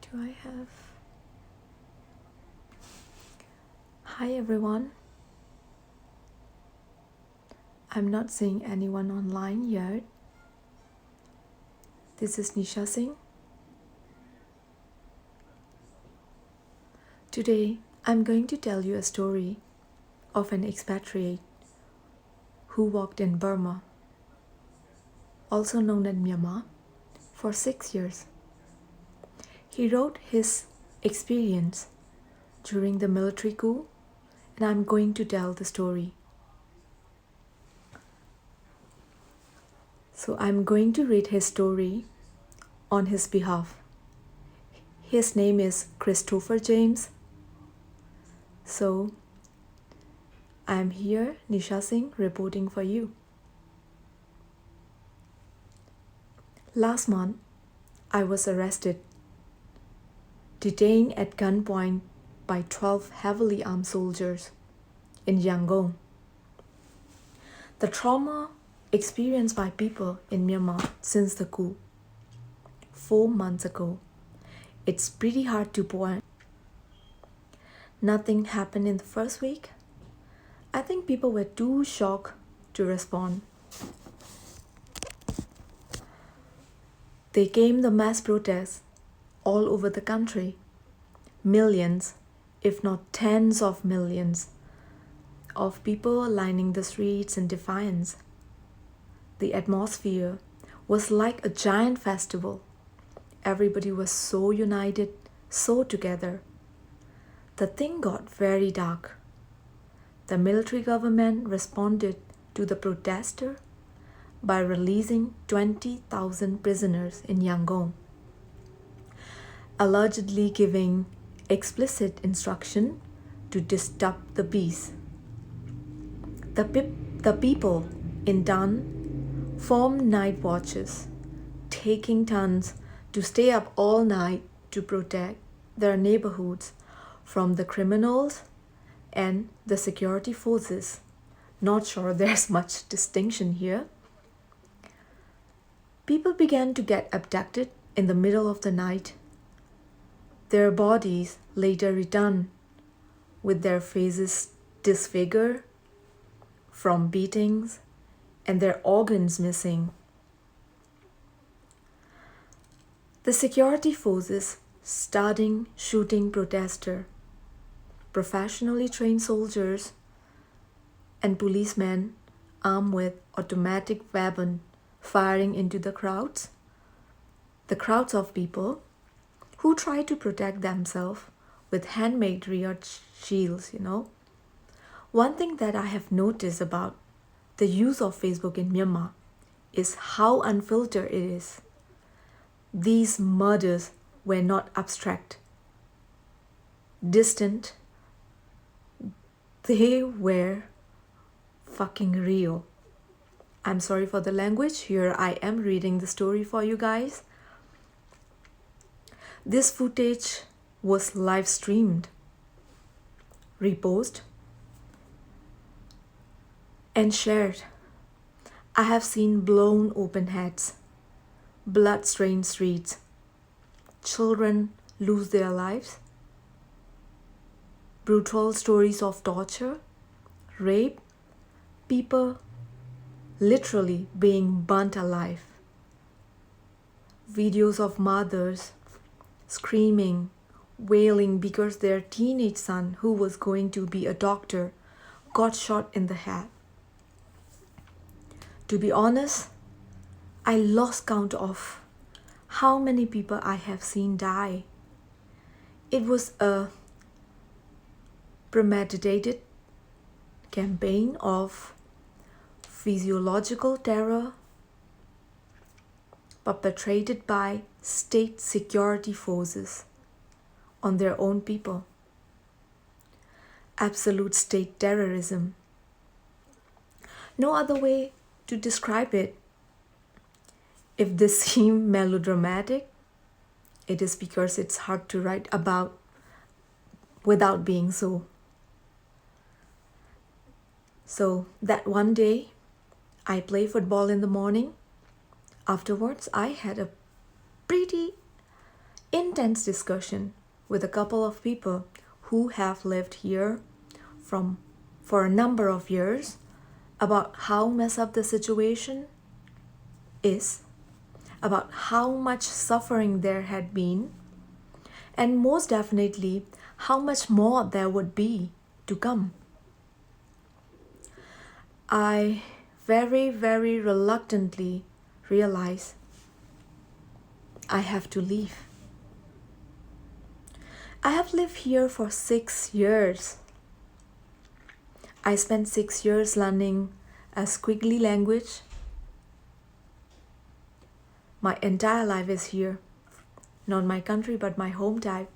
Do I have? Hi everyone. I'm not seeing anyone online yet. This is Nisha Singh. Today, I'm going to tell you a story of an expatriate who worked in Burma, also known as Myanmar, for 6 years. He wrote his experience during the military coup, and I'm going to tell the story. So I'm going to read his story on his behalf. His name is Christopher James. So I'm here, Nisha Singh, reporting for you. Last month, I was arrested, detained at gunpoint by 12 heavily armed soldiers in Yangon. The trauma experienced by people in Myanmar since the coup 4 months ago, it's pretty hard to point. Nothing happened in the first week. I think people were too shocked to respond. They came the mass protests all over the country. Millions, if not tens of millions, of people lining the streets in defiance. The atmosphere was like a giant festival. Everybody was so united, so together. The thing got very dark. The military government responded to the protester by releasing 20,000 prisoners in Yangon, allegedly giving explicit instruction to disturb the peace. The people in turn formed night watches, taking turns to stay up all night to protect their neighborhoods from the criminals and the security forces. Not sure there's much distinction here. People began to get abducted in the middle of the night. Their bodies later returned with their faces disfigured from beatings and their organs missing. The security forces started shooting protesters. Professionally trained soldiers and policemen armed with automatic weapons firing into the crowds of people who try to protect themselves with handmade rear shields, One thing that I have noticed about the use of Facebook in Myanmar is how unfiltered it is. These murders were not abstract, distant. They were fucking real. I'm sorry for the language. Here I am reading the story for you guys. This footage was live streamed, reposted, and shared. I have seen blown open heads, blood-stained streets, children lose their lives, brutal stories of torture, rape, people literally being burnt alive. Videos of mothers screaming, wailing because their teenage son, who was going to be a doctor, got shot in the head. To be honest, I lost count of how many people I have seen die. It was a premeditated campaign of physiological terror perpetrated by state security forces on their own people. Absolute state terrorism. No other way to describe it. If this seems melodramatic, it is because it's hard to write about without being so. So that one day, I play football in the morning. Afterwards, I had a pretty intense discussion with a couple of people who have lived here from for a number of years about how messed up the situation is, about how much suffering there had been, and most definitely how much more there would be to come. I very, very reluctantly realize I have to leave. I have lived here for 6 years. I spent 6 years learning a squiggly language. My entire life is here. Not my country, but my home type.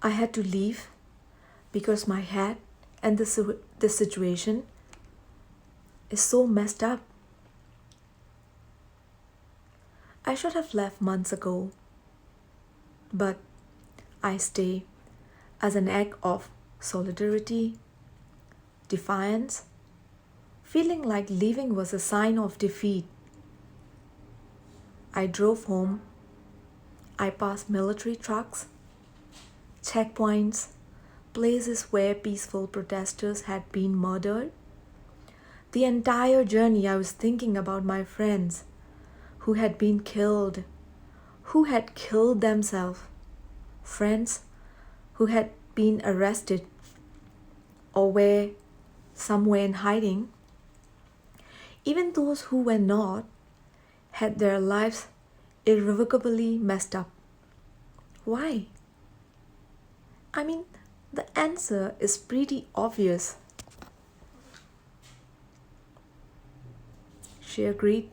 I had to leave because my head and the situation is so messed up. I should have left months ago, but I stay as an act of solidarity, defiance, feeling like leaving was a sign of defeat. I drove home. I passed military trucks, checkpoints, places where peaceful protesters had been murdered. The entire journey I was thinking about my friends who had been killed, who had killed themselves, friends who had been arrested or were somewhere in hiding. Even those who were not had their lives irrevocably messed up. Why? I mean, the answer is pretty obvious. She agreed.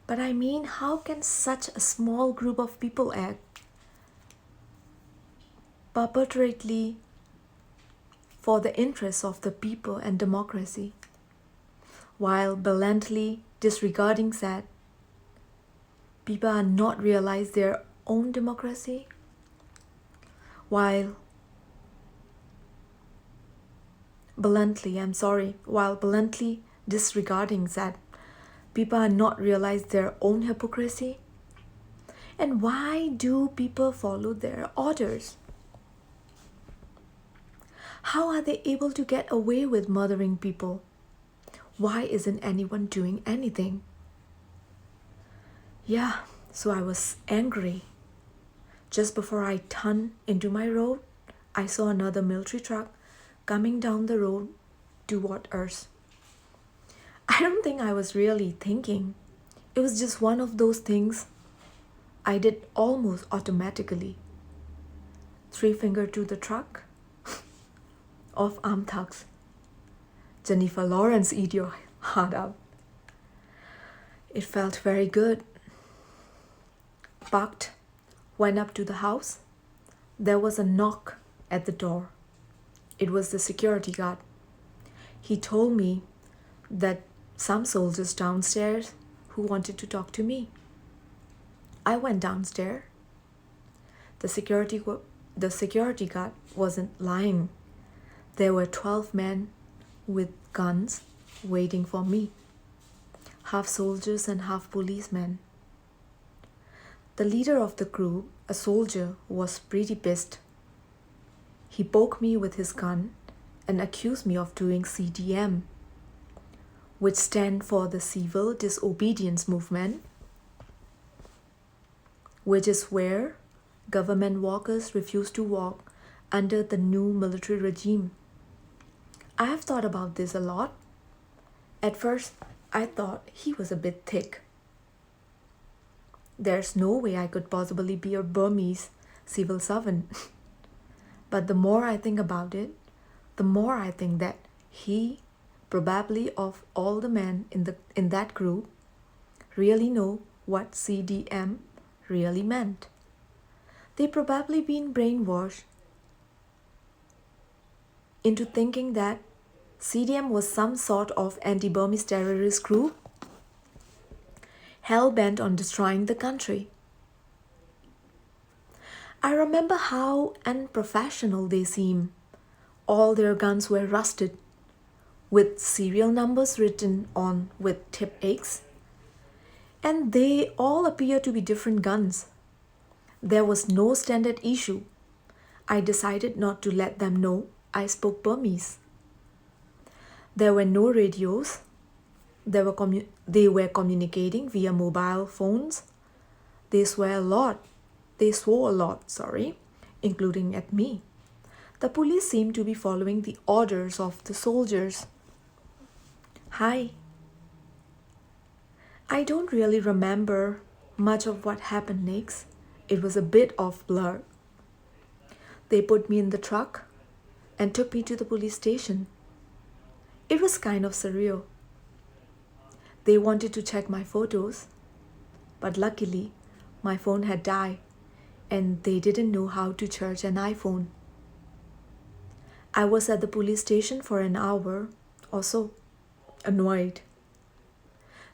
But I mean, how can such a small group of people act purportedly for the interests of the people and democracy, while blatantly disregarding that people are not realize their own democracy, while bluntly disregarding that people are not realize their own hypocrisy? And why do people follow their orders? How are they able to get away with murdering people? Why isn't anyone doing anything? Yeah, so I was angry. Just before I turned into my road, I saw another military truck coming down the road toward us. I don't think I was really thinking. It was just one of those things I did almost automatically. 3 finger to the truck of armed thugs. Jennifer Lawrence, eat your heart out. It felt very good. Parked, went up to the house. There was a knock at the door. It was the security guard. He told me that some soldiers downstairs who wanted to talk to me. I went downstairs. The security guard wasn't lying. There were 12 men with guns waiting for me, half soldiers and half policemen. The leader of the group, a soldier, was pretty pissed. He poked me with his gun and accused me of doing CDM, which stands for the Civil Disobedience Movement, which is where government workers refuse to work under the new military regime. I have thought about this a lot. At first, I thought he was a bit thick. There's no way I could possibly be a Burmese civil servant. But the more I think about it, the more I think that he, probably of all the men in that group, really know what CDM really meant. They probably been brainwashed into thinking that CDM was some sort of anti-Burmese terrorist group hell-bent on destroying the country. I remember how unprofessional they seemed. All their guns were rusted, with serial numbers written on with tip aches. And they all appear to be different guns. There was no standard issue. I decided not to let them know I spoke Burmese. There were no radios. They were communicating via mobile phones. They swore a lot. Including at me. The police seemed to be following the orders of the soldiers. Hi. I don't really remember much of what happened next. It was a bit of blur. They put me in the truck and took me to the police station. It was kind of surreal. They wanted to check my photos, but luckily my phone had died and they didn't know how to charge an iPhone. I was at the police station for an hour or so, annoyed.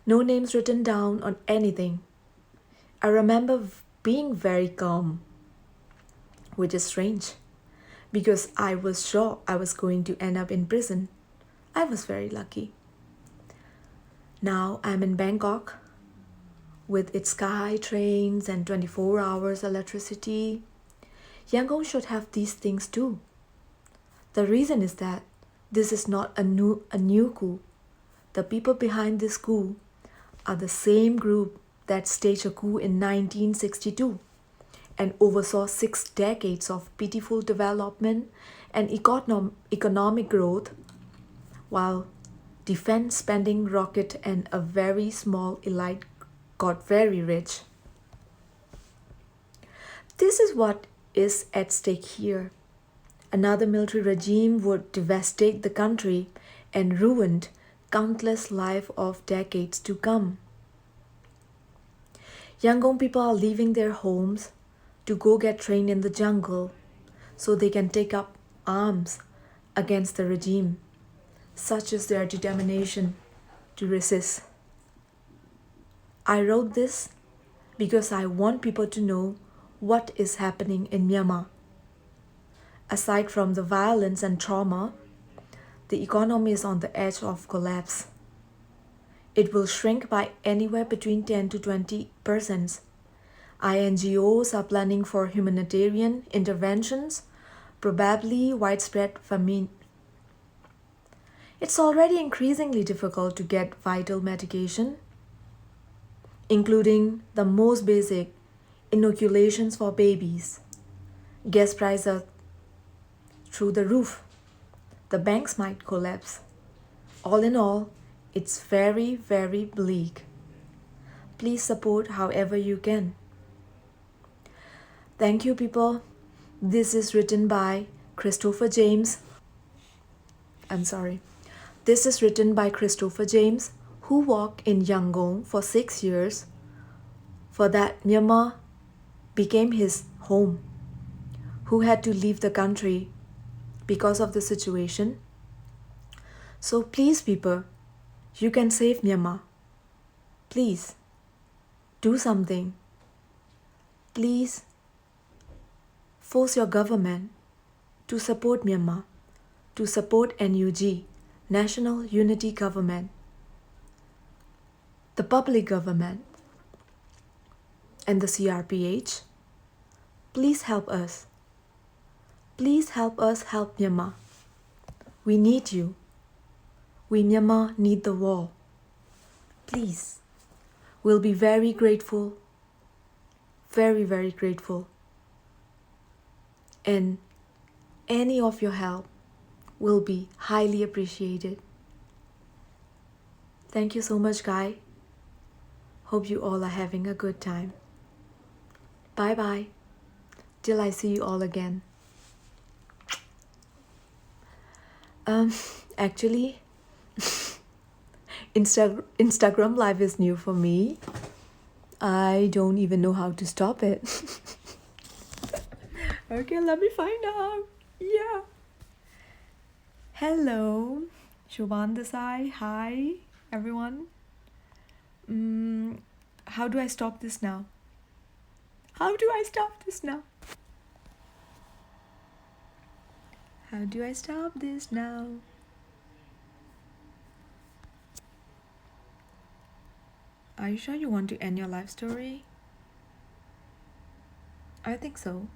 No names written down on anything. I remember being very calm, which is strange because I was sure I was going to end up in prison. I was very lucky. Now I'm in Bangkok with its sky trains and 24 hours electricity. Yangon should have these things too. The reason is that this is not a new coup. The people behind this coup are the same group that staged a coup in 1962 and oversaw 6 decades of pitiful development and economic growth, while defense spending rocketed and a very small elite got very rich. This is what is at stake here. Another military regime would devastate the country and ruin countless lives of decades to come. Yangon people are leaving their homes to go get trained in the jungle so they can take up arms against the regime. Such is their determination to resist. I wrote this because I want people to know what is happening in Myanmar. Aside from the violence and trauma, the economy is on the edge of collapse. It will shrink by anywhere between 10 to 20%. INGOs are planning for humanitarian interventions, probably widespread famine. It's already increasingly difficult to get vital medication, including the most basic inoculations for babies. Gas prices are through the roof. The banks might collapse. All in all, it's very, very bleak. Please support however you can. Thank you, people. This is written by Christopher James. This is written by Christopher James, who walked in Yangon for 6 years. For that, Myanmar became his home, who had to leave the country because of the situation. So please, people, you can save Myanmar. Please, do something. Please, force your government to support Myanmar, to support NUG, National Unity Government, the public government, and the CRPH. Please help us. Please help us help Myanmar. We need you. We Myanmar need the war. Please. We'll be very grateful. Very, very grateful. And any of your help will be highly appreciated. Thank you so much, guys. Hope you all are having a good time. Bye bye. Till I see you all again. Actually, Instagram Live is new for me. I don't even know how to stop it. Okay, let me find out. Yeah. Hello, Shubhan Desai. Hi, everyone. How do I stop this now? How do I stop this now? How do I stop this now? Are you sure you want to end your life story? I think so.